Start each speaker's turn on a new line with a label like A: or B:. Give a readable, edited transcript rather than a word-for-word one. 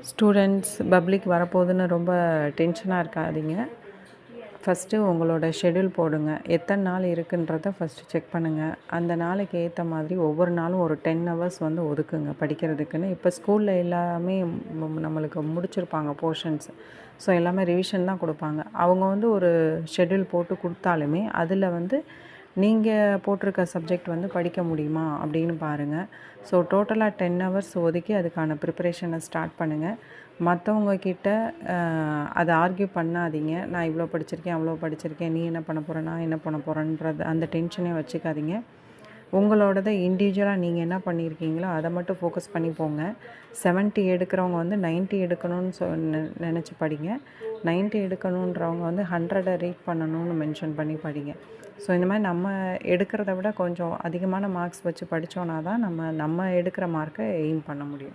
A: Students public வரப்போகுதுன்னு ரொம்ப டென்ஷனாக இருக்காதீங்க. ஃபஸ்ட்டு உங்களோட ஷெட்யூல் போடுங்க. எத்தனை நாள் இருக்குன்றத ஃபஸ்ட்டு செக் பண்ணுங்கள். அந்த நாளைக்கு ஏற்ற மாதிரி ஒவ்வொரு நாளும் ஒரு 10 ஹவர்ஸ் வந்து ஒதுக்குங்க படிக்கிறதுக்குன்னு. இப்போ ஸ்கூலில் எல்லாமே நம்மளுக்கு முடிச்சிருப்பாங்க போர்ஷன்ஸ். ஸோ எல்லாமே ரிவிஷன் தான் கொடுப்பாங்க. அவங்க வந்து ஒரு ஷெட்யூல் போட்டு கொடுத்தாலுமே அதில் வந்து நீங்கள் போட்டிருக்க சப்ஜெக்ட் வந்து படிக்க முடியுமா அப்படின்னு பாருங்கள். ஸோ டோட்டலாக 10 ஹவர்ஸ் ஒதுக்கி அதுக்கான ப்ரிப்பரேஷனை ஸ்டார்ட் பண்ணுங்கள். மற்றவங்க கிட்ட அதை ஆர்கியூ பண்ணாதீங்க. நான் இவ்வளோ படிச்சிருக்கேன், அவ்வளோ படிச்சிருக்கேன், நீ என்ன பண்ண போகிற, நான் என்ன பண்ண போகிறேன்றது அந்த டென்ஷனே வச்சுக்காதீங்க. உங்களோடதை இண்டிவிஜுவலாக நீங்கள் என்ன பண்ணியிருக்கீங்களோ அதை மட்டும் ஃபோக்கஸ் பண்ணி போங்க. 70 எடுக்கிறவங்க வந்து 90 எடுக்கணும்னு நினச்சி படிங்க. 90 எடுக்கணுன்றவங்க வந்து 100 ரீட் பண்ணணும்னு மென்ஷன் பண்ணி படிங்க. ஸோ இந்த மாதிரி நம்ம எடுக்கிறத விட கொஞ்சம் அதிகமான மார்க்ஸ் வச்சு படித்தோன்னா தான் நம்ம எடுக்கிற மார்க்கை எய்ம் பண்ண முடியும்.